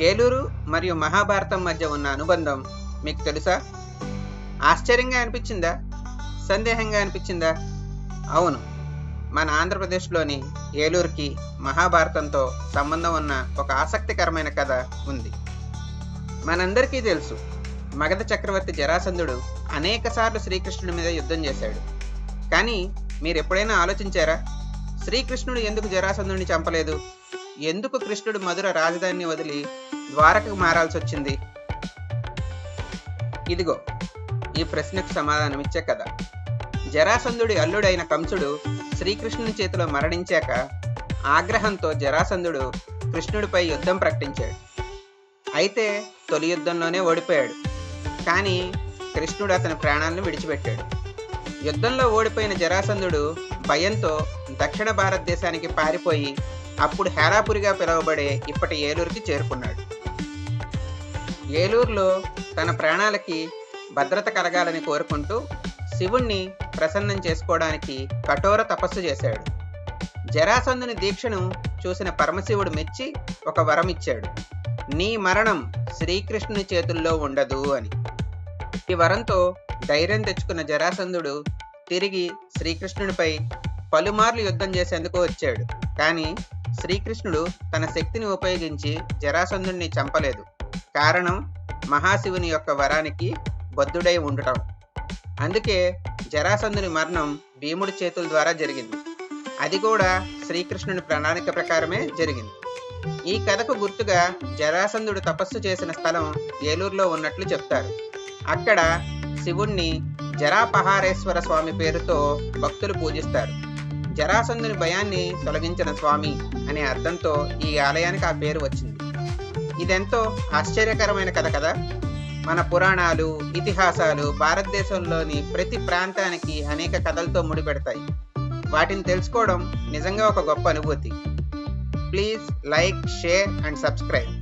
ఏలూరు మరియు మహాభారతం మధ్య ఉన్న అనుబంధం మీకు తెలుసా? ఆశ్చర్యంగా అనిపించిందా? సందేహంగా అనిపించిందా? అవును, మన ఆంధ్రప్రదేశ్లోని ఏలూరుకి మహాభారతంతో సంబంధం ఉన్న ఒక ఆసక్తికరమైన కథ ఉంది. మనందరికీ తెలుసు, మగధ చక్రవర్తి జరాసంధుడు అనేకసార్లు శ్రీకృష్ణుడి మీద యుద్ధం చేశాడు. కానీ మీరు ఎప్పుడైనా ఆలోచించారా, శ్రీకృష్ణుడు ఎందుకు జరాసంధుడిని చంపలేదు? ఎందుకు కృష్ణుడు మధుర రాజధానిని వదిలి ద్వారకకు మారాల్సి వచ్చింది? ఇదిగో ఈ ప్రశ్నకు సమాధానమిచ్చే కథ. జరాసంధుడి అల్లుడైన కంసుడు శ్రీకృష్ణుని చేతిలో మరణించాక ఆగ్రహంతో జరాసంధుడు కృష్ణుడిపై యుద్ధం ప్రకటించాడు. అయితే తొలి యుద్ధంలోనే ఓడిపోయాడు. కానీ కృష్ణుడు అతని ప్రాణాలను విడిచిపెట్టాడు. యుద్ధంలో ఓడిపోయిన జరాసంధుడు భయంతో దక్షిణ భారతదేశానికి పారిపోయి అప్పుడు హేరాపురిగా పిలువబడే ఇప్పటి ఏలూరుకి చేరుకున్నాడు. ఏలూరులో తన ప్రాణాలకి భద్రత కలగాలని కోరుకుంటూ శివుణ్ణి ప్రసన్నం చేసుకోవడానికి కఠోర తపస్సు చేశాడు. జరాసంధుని దీక్షను చూసిన పరమశివుడు మెచ్చి ఒక వరం ఇచ్చాడు, నీ మరణం శ్రీకృష్ణుని చేతుల్లో ఉండదు అని. ఈ వరంతో ధైర్యం తెచ్చుకున్న జరాసంధుడు తిరిగి శ్రీకృష్ణుడిపై పలుమార్లు యుద్ధం చేసేందుకు వచ్చాడు. కానీ శ్రీకృష్ణుడు తన శక్తిని ఉపయోగించి జరాసంధుడిని చంపలేదు. కారణం మహాశివుని యొక్క వరానికి బద్ధుడై ఉండటం. అందుకే జరాసంధుని మరణం భీముడి చేతుల ద్వారా జరిగింది. అది కూడా శ్రీకృష్ణుని ప్రణాళిక ప్రకారమే జరిగింది. ఈ కథకు గుర్తుగా జరాసంధుడు తపస్సు చేసిన స్థలం ఏలూరులో ఉన్నట్లు చెప్తారు. అక్కడ శివుణ్ణి జరాపహారేశ్వర స్వామి పేరుతో భక్తులు పూజిస్తారు. జరాసంధుని భయాన్ని తొలగించిన స్వామి అనే అర్థంతో ఈ ఆలయానికి ఆ పేరు వచ్చింది. ఇదెంతో ఆశ్చర్యకరమైన కథ కదా. మన పురాణాలు, ఇతిహాసాలు భారతదేశంలోని ప్రతి ప్రాంతానికి అనేక కథలతో ముడిపెడతాయి. వాటిని తెలుసుకోవడం నిజంగా ఒక గొప్ప అనుభూతి. Please like, share and subscribe.